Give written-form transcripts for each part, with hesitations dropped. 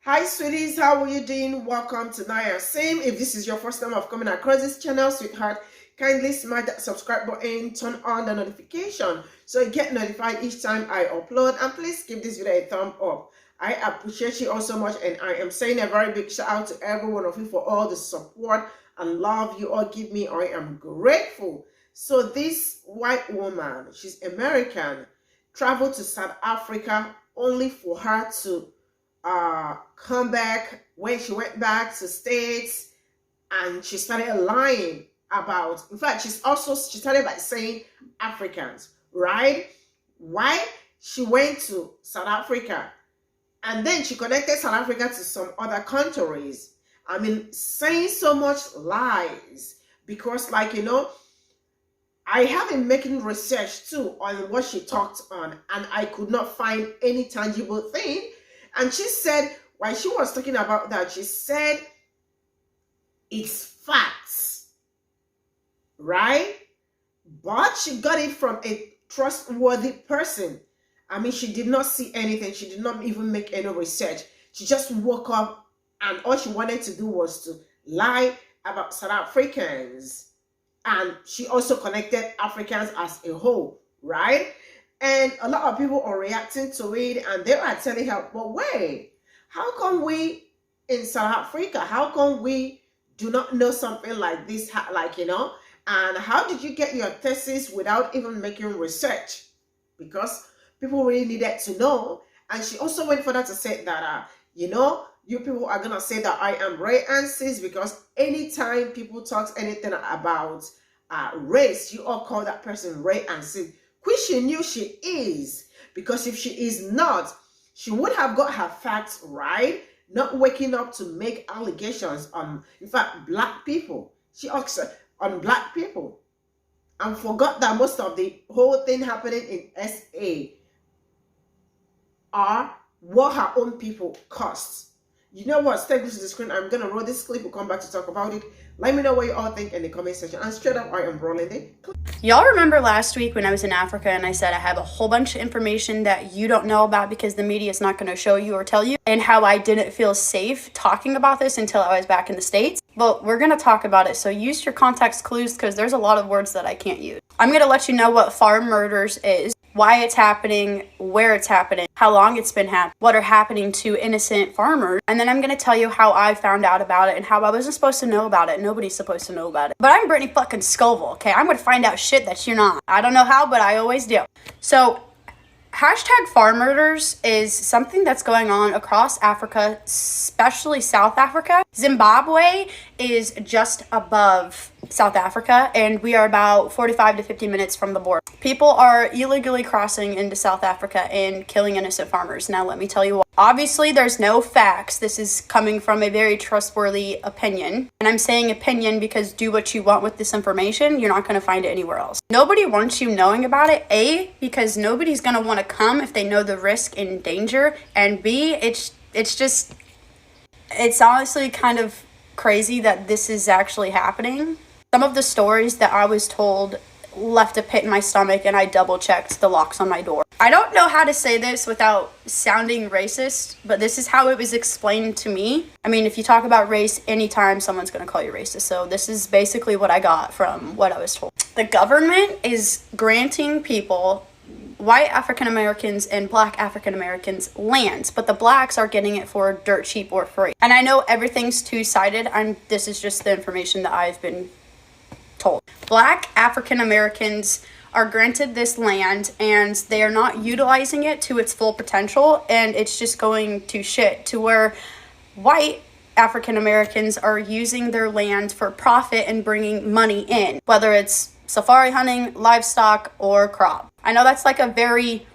Hi sweeties, how are you doing? Welcome to Naya Same. If this is your first time of coming across this channel, sweetheart, kindly smash that subscribe button, turn on the notification so you get notified each time I upload, and please give this video a thumb up. I appreciate you all so much, and I am saying a very big shout out to every one of you for all the support and love you all give me. I am grateful. So this white woman, she's American, traveled to South Africa only for her to come back. When she went back to States, and she started lying about, in fact, she started by saying Africans, right? Why? She went to South Africa, and then she connected South Africa to some other countries. I mean, saying so much lies because, like, I have been making research too on what she talked on, and I could not find any tangible thing. And she said, while she was talking about that, she said it's facts, right? But she got it from a trustworthy person. I mean, she did not see anything. She did not even make any research. She just woke up, and all she wanted to do was to lie about South Africans. And she also connected Africans as a whole, right? And a lot of people are reacting to it, and they are telling her, but wait, how come we in South Africa, how come we do not know something like this, and how did you get your thesis without even making research? Because people really needed to know. And she also went further to say that, you people are going to say that I am racist, because anytime people talk anything about race, you all call that person racist, which she knew she is, because if she is not, she would have got her facts right, not waking up to make allegations on, in fact, black people. She asked on black people and forgot that most of the whole thing happening in SA are what her own people cost. You know what? Stay close to the screen. I'm going to roll this clip. We'll come back to talk about it. Let me know what you all think in the comment section. And straight up, I am rolling it. Y'all remember last week when I was in Africa and I said I have a whole bunch of information that you don't know about because the media is not going to show you or tell you, and how I didn't feel safe talking about this until I was back in the States? Well, we're going to talk about it. So use your context clues, because there's a lot of words that I can't use. I'm going to let you know what farm murders is, why it's happening, where it's happening, how long it's been happening, what are happening to innocent farmers. And then I'm going to tell you how I found out about it and how I wasn't supposed to know about it. Nobody's supposed to know about it. But I'm Brittany fucking Scoville, okay? I'm going to find out shit that you're not. I don't know how, but I always do. So, hashtag farm murders is something that's going on across Africa, especially South Africa. Zimbabwe is just above South Africa, and we are about 45 to 50 minutes from the border. People are illegally crossing into South Africa and killing innocent farmers. Now, let me tell you why. Obviously, there's no facts. This is coming from a very trustworthy opinion. And I'm saying opinion because do what you want with this information. You're not going to find it anywhere else. Nobody wants you knowing about it. A, because nobody's going to want to come if they know the risk and danger. And B, it's honestly kind of crazy that this is actually happening. Some of the stories that I was told left a pit in my stomach, and I double checked the locks on my door. I don't know how to say this without sounding racist, but this is how it was explained to me. I mean, if you talk about race anytime, someone's going to call you racist. So this is basically what I got from what I was told. The government is granting people, white African Americans and black African Americans, lands, but the blacks are getting it for dirt cheap or free. And I know everything's two-sided. This is just the information that I've been told. Black African Americans are granted this land, and they are not utilizing it to its full potential, and it's just going to shit, to where white African Americans are using their land for profit and bringing money in, whether it's safari hunting, livestock, or crop. I know that's like a very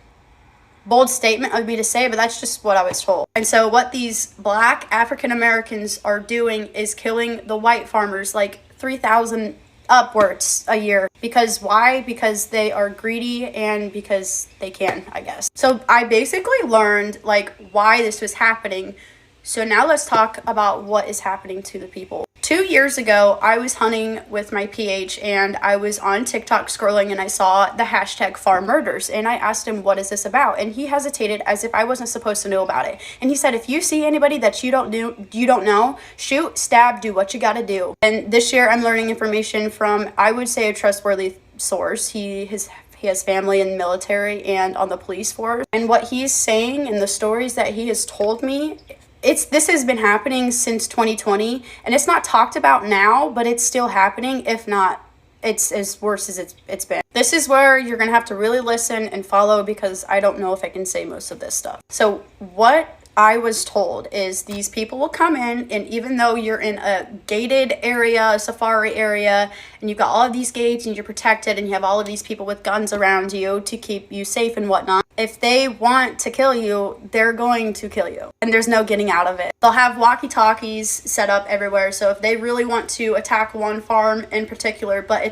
bold statement of me to say, but that's just what I was told. And so what these black African Americans are doing is killing the white farmers, like 3,000 upwards a year. Because why? Because they are greedy and because they can, I guess. So I basically learned like why this was happening. So now let's talk about what is happening to the people. 2 years ago, I was hunting with my PH and I was on TikTok scrolling and I saw the hashtag farm murders and I asked him, what is this about? And he hesitated as if I wasn't supposed to know about it. And he said, if you see anybody that you don't know, shoot, stab, do what you gotta do. And this year I'm learning information from, I would say, a trustworthy source. He has family in the military and on the police force. And what he's saying and the stories that he has told me, this has been happening since 2020, and it's not talked about now, but it's still happening. If not, it's as worse as it's been. This is where you're gonna have to really listen and follow, because I don't know if I can say most of this stuff. So what I was told is these people will come in, and even though you're in a gated area, a safari area, and you've got all of these gates and you're protected and you have all of these people with guns around you to keep you safe and whatnot, if they want to kill you, they're going to kill you. And there's no getting out of it. They'll have walkie-talkies set up everywhere. So if they really want to attack one farm in particular, but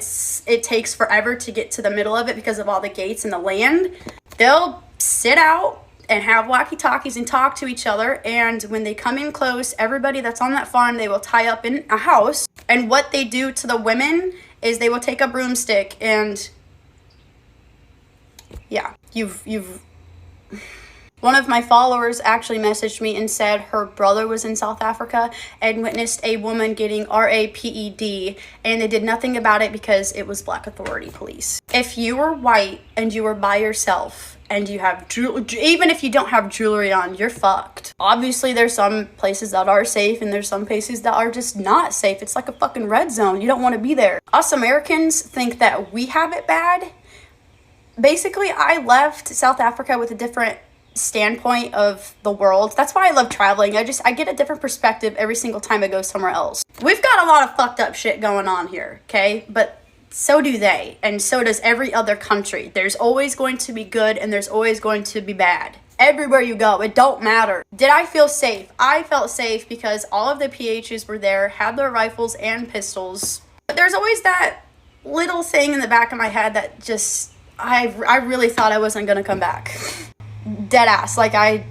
it takes forever to get to the middle of it because of all the gates and the land, they'll sit out and have walkie-talkies and talk to each other. And when they come in close, everybody that's on that farm, they will tie up in a house. And what they do to the women is they will take a broomstick and, yeah, you've one of my followers actually messaged me and said her brother was in South Africa and witnessed a woman getting RAPED, and they did nothing about it because it was Black Authority police. If you were white and you were by yourself and you have even if you don't have jewelry on, you're fucked. Obviously, there's some places that are safe and there's some places that are just not safe. It's like a fucking red zone. You don't want to be there. Us Americans think that we have it bad. Basically, I left South Africa with a different standpoint of the world. That's why I love traveling. I get a different perspective every single time I go somewhere else. We've got a lot of fucked up shit going on here, okay? But so do they, and so does every other country. There's always going to be good and there's always going to be bad. Everywhere you go, it don't matter. Did I feel safe? I felt safe because all of the PHs were there, had their rifles and pistols. But there's always that little thing in the back of my head that just, I really thought I wasn't gonna come back. Dead ass. Like I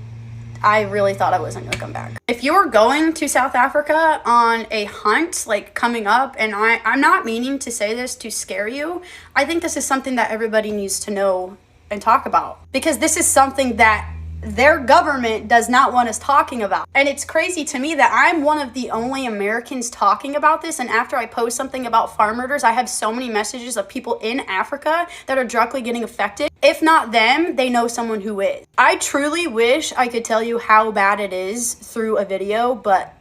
really thought I wasn't gonna come back. If you were going to South Africa on a hunt, like coming up, and I'm not meaning to say this to scare you, I think this is something that everybody needs to know and talk about, because this is something that their government does not want us talking about. And it's crazy to me that I'm one of the only Americans talking about this, and after I post something about farm murders, I have so many messages of people in Africa that are directly getting affected. If not them, they know someone who is. I truly wish I could tell you how bad it is through a video, but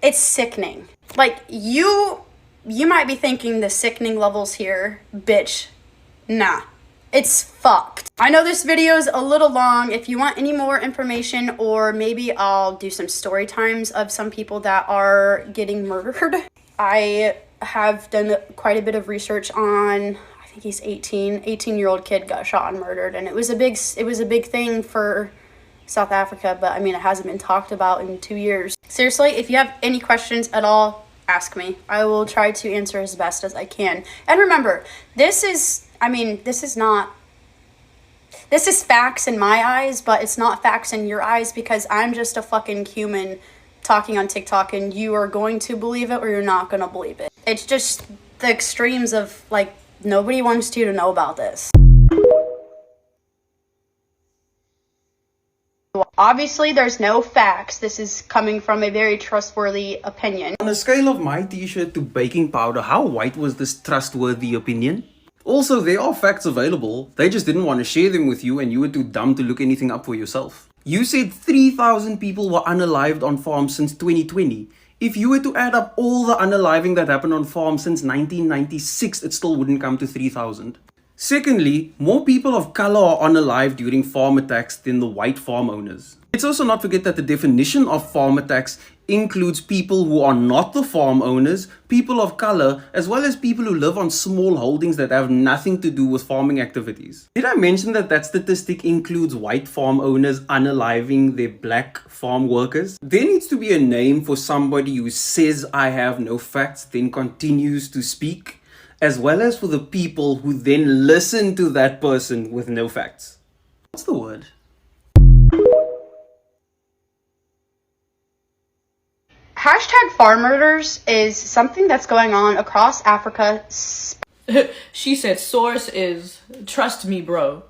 it's sickening. Like, you might be thinking the sickening levels here, bitch. Nah. It's fucked. I know this video is a little long. If you want any more information, or maybe I'll do some story times of some people that are getting murdered. I have done quite a bit of research on, I think he's 18-year-old kid got shot and murdered, and it was a big thing for South Africa, but I mean, it hasn't been talked about in 2 years. Seriously, if you have any questions at all, ask me. I will try to answer as best as I can. And remember, this is facts in my eyes, but it's not facts in your eyes, because I'm just a fucking human talking on TikTok, and you are going to believe it or you're not going to believe it. It's just the extremes of, like, nobody wants you to know about this. Obviously, there's no facts. This is coming from a very trustworthy opinion. On a scale of my t-shirt to baking powder, how white was this trustworthy opinion? Also, there are facts available. They just didn't want to share them with you, and you were too dumb to look anything up for yourself. You said 3,000 people were unalived on farms since 2020. If you were to add up all the unaliving that happened on farms since 1996, it still wouldn't come to 3,000. Secondly, more people of color are unalived during farm attacks than the white farm owners. Let's also not forget that the definition of farm attacks includes people who are not the farm owners, people of color, as well as people who live on small holdings that have nothing to do with farming activities. Did I mention that that statistic includes white farm owners unaliving their black farm workers? There needs to be a name for somebody who says I have no facts, then continues to speak, as well as for the people who then listen to that person with no facts. What's the word? Hashtag farm murders is something that's going on across Africa. She said source is trust me, bro.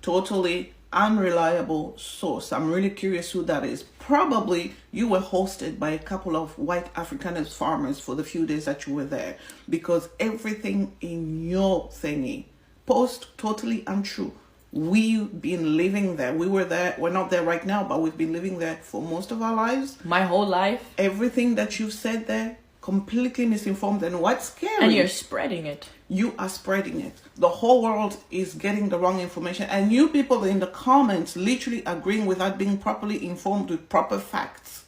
Totally unreliable source. I'm really curious who that is. Probably you were hosted by a couple of white Afrikaners farmers for the few days that you were there, because everything in your thingy post totally untrue. We've been living there. We were there. We're not there right now, but we've been living there for most of our lives. My whole life. Everything that you've said there, completely misinformed. And what's scary, And you're spreading it. you are spreading it. The whole world is getting the wrong information, and you people in the comments literally agreeing without being properly informed with proper facts.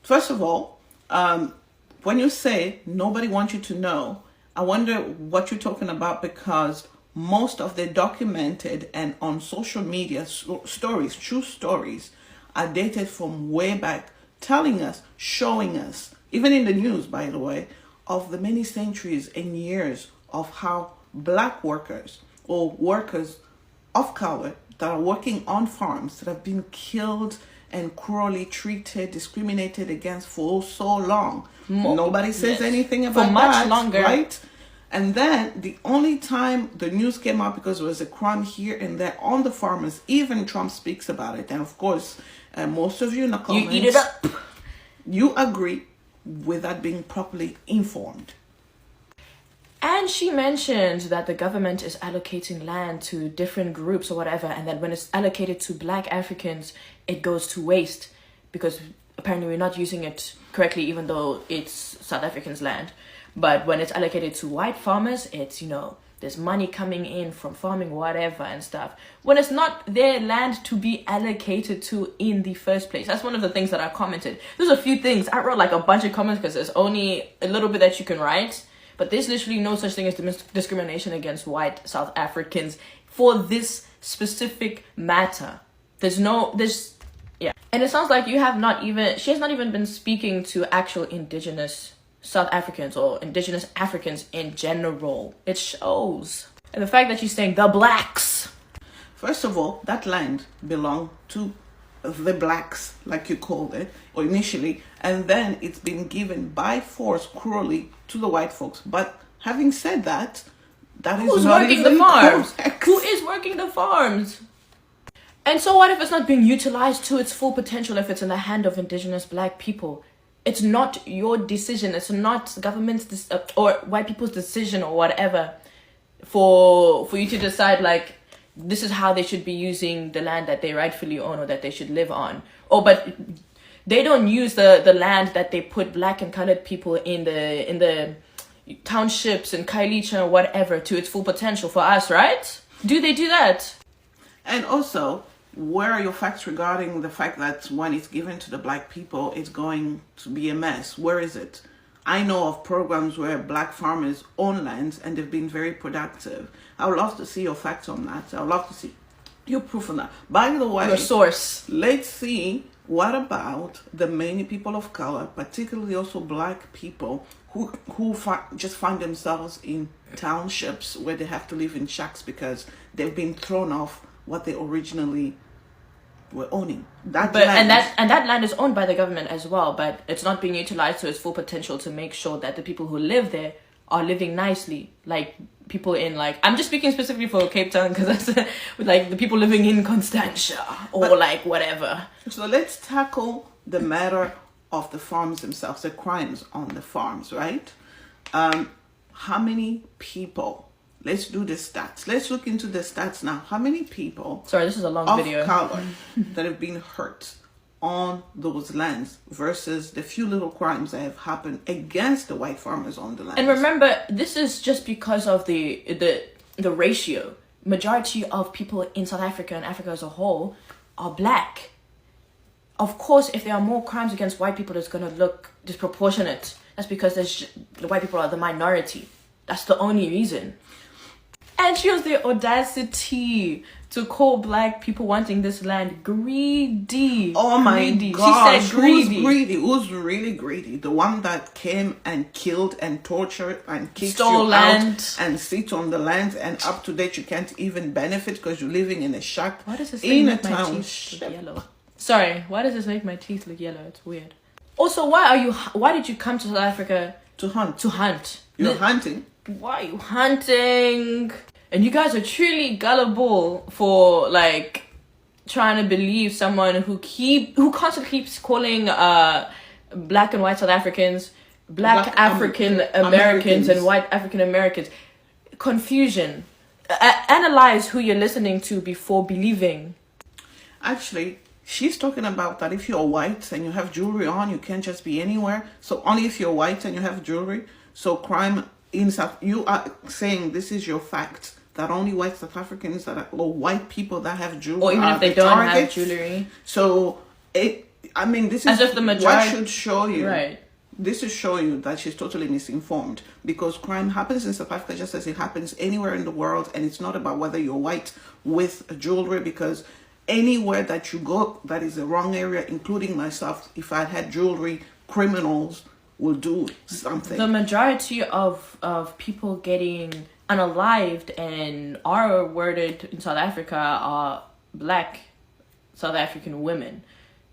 First of all, when you say nobody wants you to know, I wonder what you're talking about, because most of the documented and on social media stories, true stories, are dated from way back, telling us, showing us, even in the news, by the way, of the many centuries and years of how black workers or workers of color that are working on farms that have been killed and cruelly treated, discriminated against for so long. Nobody says anything about for much that, longer, right? And then the only time the news came out, because there was a crime here and there on the farmers, even Trump speaks about it. And of course, most of you in the comments, You eat it up. you agree without being properly informed. And she mentioned that the government is allocating land to different groups or whatever, and that when it's allocated to black Africans, it goes to waste because apparently we're not using it correctly, even though it's South Africans' land. But when it's allocated to white farmers, it's, you know, there's money coming in from farming, whatever, and stuff. When it's not their land to be allocated to in the first place. That's one of the things that I commented. There's a few things. I wrote like a bunch of comments because there's only a little bit that you can write. But there's literally no such thing as discrimination against white South Africans for this specific matter. Yeah. And it sounds like she has not even been speaking to actual indigenous South Africans or indigenous Africans in general. It shows. And the fact that she's saying the blacks. First of all, that land belonged to the blacks, like you called it, or initially, and then it's been given by force cruelly to the white folks. But having said that, that is Who's not working even the farms? correct. Who is working the farms? And so what if it's not being utilized to its full potential if it's in the hand of indigenous black people? It's not your decision. It's not the government's or white people's decision or whatever for you to decide, like, this is how they should be using the land that they rightfully own or that they should live on. But they don't use the land that they put black and colored people in the townships and Kailicha or whatever to its full potential for us, right? Do they do that? And also, where are your facts regarding the fact that when it's given to the black people, it's going to be a mess? Where is it? I know of programs where black farmers own lands and they've been very productive. I would love to see your facts on that. I would love to see your proof on that. By the way, Your source. let's see what about the many people of color, particularly also black people, who just find themselves in townships where they have to live in shacks because they've been thrown off what they originally were owning. That land is owned by the government as well, but it's not being utilized to its full potential to make sure that the people who live there are living nicely, like people in, like, I'm just speaking specifically for Cape Town because that's like the people living in Constantia or like whatever. So let's tackle the matter of the farms themselves, the crimes on the farms, right? How many people? Let's do the stats. Let's look into the stats now. How many people? Sorry, this is a long of video. color that have been hurt on those lands versus the few little crimes that have happened against the white farmers on the land. And remember, this is just because of the ratio. Majority of people in South Africa and Africa as a whole are black. Of course, if there are more crimes against white people, it's going to look disproportionate. That's because the white people are the minority. That's the only reason. And she has the audacity to call black people wanting this land greedy. Oh my greedy. gosh, She said greedy. who's greedy? Who's really greedy? The one that came and killed and tortured and kicked Stole you land. out and sit on the land, and up to date you can't even benefit because you're living in a shack Why does this in a make my teeth township. look yellow? Sorry, why does this make my teeth look yellow? It's weird. Also, why did you come to South Africa To hunt. to hunt? You're hunting. Why are you hunting? And you guys are truly gullible for like trying to believe someone who constantly keeps calling black and white South Africans black African Americans and white African Americans. Confusion. Analyze who you're listening to before believing. Actually, she's talking about that if you're white and you have jewelry on, you can't just be anywhere. So only if you're white and you have jewelry. So crime in South, you are saying this is your fact, that only white South Africans or white people that have jewelry, or even if they don't have jewelry. So this is as if the majority. What should show you, right? This is show you that she's totally misinformed, because crime happens in South Africa just as it happens anywhere in the world, and it's not about whether you're white with jewelry, because anywhere that you go that is the wrong area, including myself, if I had jewelry, criminals will do something. The majority of people getting unalived and are worded in South Africa are black South African women.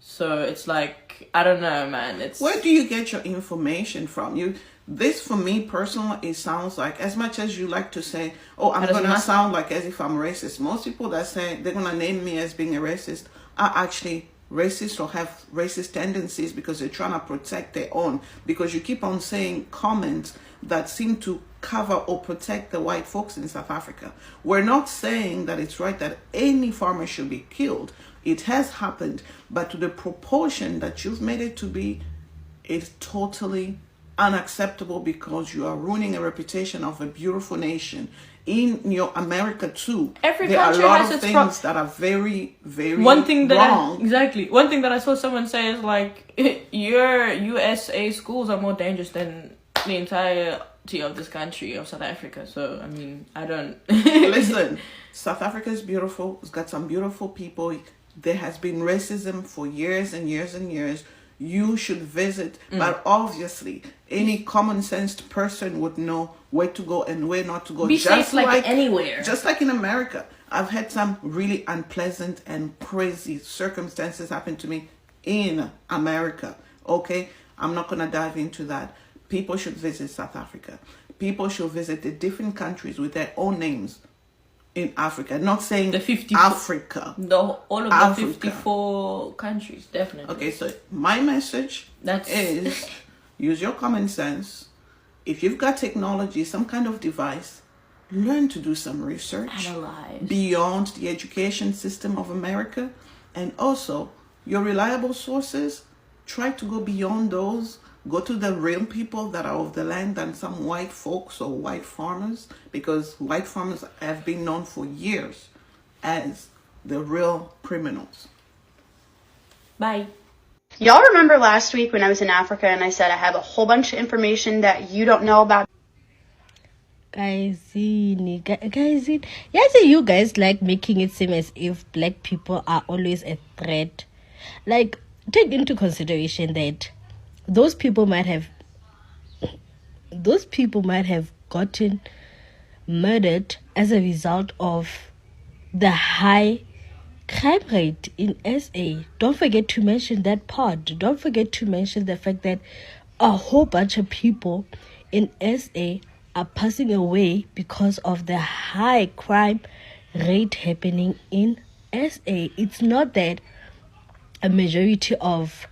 So it's like, I don't know, man. Where do you get your information from? This for me personally, it sounds like, as much as you like to say, oh, I'm going to sound like as if I'm racist. Most people that say they're going to name me as being a racist are actually racist or have racist tendencies, because they're trying to protect their own. Because you keep on saying comments that seem to cover or protect the white folks in South Africa. We're not saying that it's right that any farmer should be killed. It has happened, but to the proportion that you've made it to be, it's totally unacceptable, because you are ruining a reputation of a beautiful nation. In your America too, every there are a country lot has of its things that are very, very one thing that wrong. One thing that I saw someone say is like, your USA schools are more dangerous than the entirety of this country of South Africa. So I mean, I don't listen. South Africa is beautiful. It's got some beautiful people. There has been racism for years and years and years. You should visit, but obviously any common sensed person would know where to go and where not to go. Be safe like anywhere. Just like in America. I've had some really unpleasant and crazy circumstances happen to me in America. Okay? I'm not going to dive into that. People should visit South Africa. People should visit the different countries with their own names in Africa. Not saying the 54, Africa. All of Africa. The 54 countries, definitely. Okay, so my message is use your common sense. If you've got technology, some kind of device, learn to do some research. Analyze. Beyond the education system of America. And also, your reliable sources, try to go beyond those. Go to the real people that are of the land than some white folks or white farmers, because white farmers have been known for years as the real criminals. Bye. Y'all remember last week when I was in Africa and I said I have a whole bunch of information that you don't know about? Guys, yes, you guys like making it seem as if black people are always a threat. Like, take into consideration that those people might have gotten murdered as a result of the high crime rate in SA. Don't forget to mention that part. Don't forget to mention the fact that a whole bunch of people in SA are passing away because of the high crime rate happening in SA. It's not that a majority of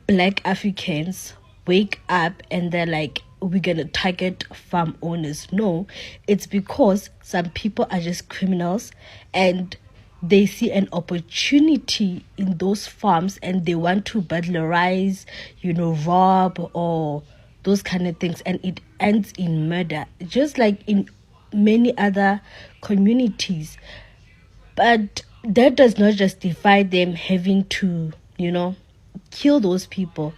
black Africans wake up and they're like, we're gonna target farm owners. No, it's because some people are just criminals and they see an opportunity in those farms and they want to burglarize, rob or those kind of things, and it ends in murder, just like in many other communities. But that does not justify them having to, kill those people.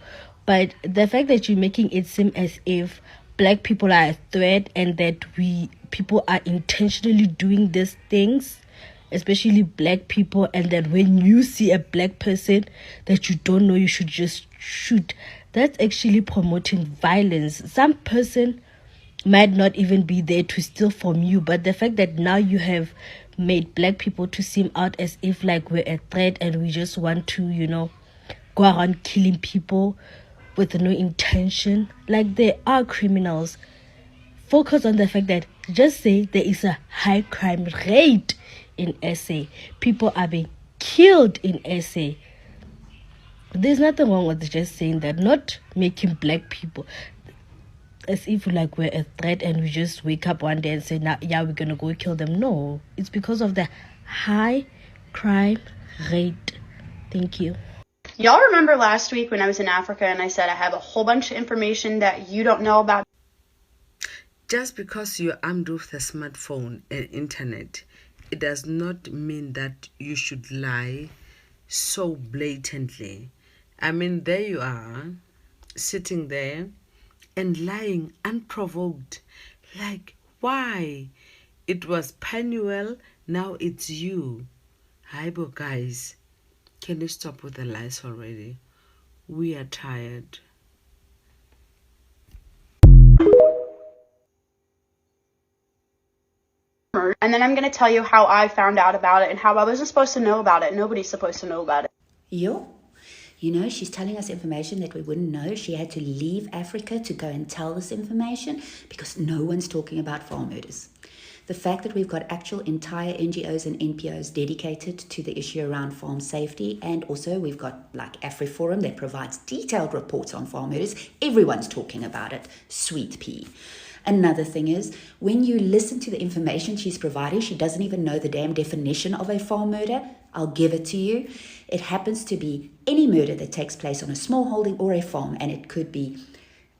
But the fact that you're making it seem as if black people are a threat and that people are intentionally doing these things, especially black people, and that when you see a black person that you don't know, you should just shoot, that's actually promoting violence. Some person might not even be there to steal from you, but the fact that now you have made black people to seem out as if like we're a threat and we just want to, go around killing people with no intention. Like, they are criminals. Focus on the fact that just say there is a high crime rate in SA. People are being killed in SA. There's nothing wrong with just saying that, not making black people as if like we're a threat and we just wake up one day and say, now, yeah, we're gonna go kill them. No, it's because of the high crime rate. Thank you. Y'all remember last week when I was in Africa and I said I have a whole bunch of information that you don't know about? Just because you're armed with a smartphone and internet, it does not mean that you should lie so blatantly. I mean, there you are, sitting there and lying unprovoked. Like, why? It was Penuel, now it's you. Hibo, guys, can you stop with the lies already? We are tired. And then I'm going to tell you how I found out about it and how I wasn't supposed to know about it. Nobody's supposed to know about it. Yo, you know, she's telling us information that we wouldn't know. She had to leave Africa to go and tell this information because no one's talking about farm murders. The fact that we've got actual entire NGOs and NPOs dedicated to the issue around farm safety, and also we've got like AfriForum that provides detailed reports on farm murders. Everyone's talking about it. Sweet pea. Another thing is, when you listen to the information she's providing, she doesn't even know the damn definition of a farm murder. I'll give it to you. It happens to be any murder that takes place on a small holding or a farm, and it could be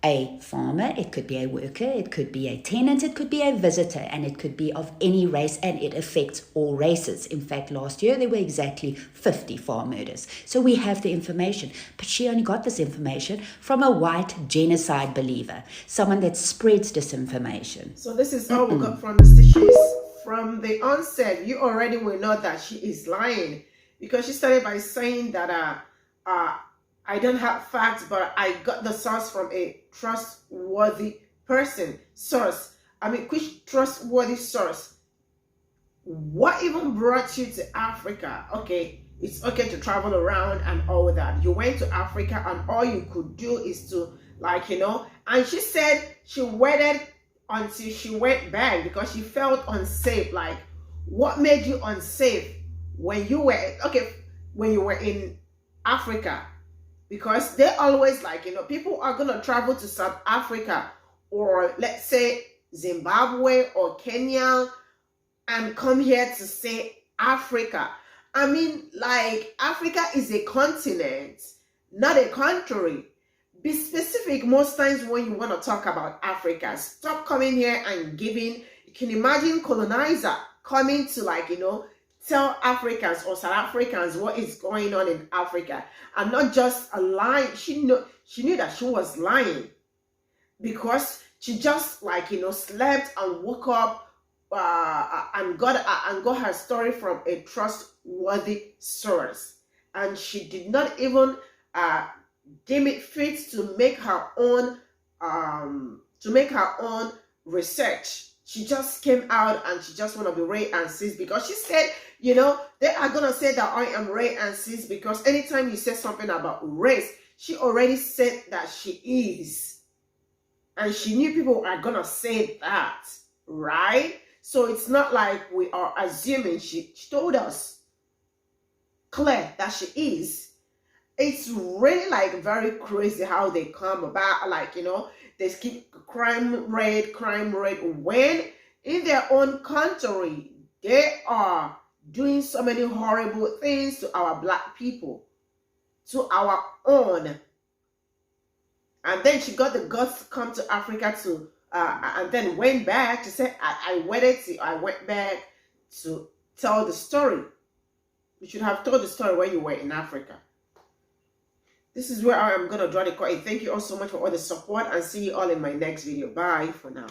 a farmer, it could be a worker, it could be a tenant, it could be a visitor, and it could be of any race, and it affects all races. In fact, last year there were exactly 50 farm murders. So we have the information, but she only got this information from a white genocide believer, someone that spreads disinformation. So this is how we got from the stitches. From the onset, you already will know that she is lying, because she started by saying that I don't have facts, but I got the source from a trustworthy person. Source. I mean, which trustworthy source? What even brought you to Africa? Okay, it's okay to travel around and all that. You went to Africa and all you could do is to, like, you know, and she said she waited until she went back because she felt unsafe. Like, what made you unsafe when you were, okay, when you were in Africa? Because they always, like, you know, people are going to travel to South Africa or let's say Zimbabwe or Kenya and come here to say Africa. I mean, like, Africa is a continent, not a country. Be specific most times when you want to talk about Africa. Stop coming here and giving. You can imagine colonizer coming to, like, you know, tell Africans or South Africans what is going on in Africa, and not just a lie. She knew that she was lying because she just, like, you know, slept and woke up and got her story from a trustworthy source, and she did not even deem it fit to make her own research. She just came out and she just want to be Ray and sis because she said, you know, they are going to say that I am Ray and sis because anytime you say something about race, she already said that she is. And she knew people are going to say that, right? So it's not like we are assuming. She told us clear that she is. It's really, like, very crazy how they come about, like, you know, they keep crime rate, when in their own country, they are doing so many horrible things to our black people, to our own. And then she got the guts to come to Africa to, and then went back to say, I went back to tell the story. You should have told the story when you were in Africa. This is where I am going to draw the curtain. Thank you all so much for all the support and see you all in my next video. Bye for now.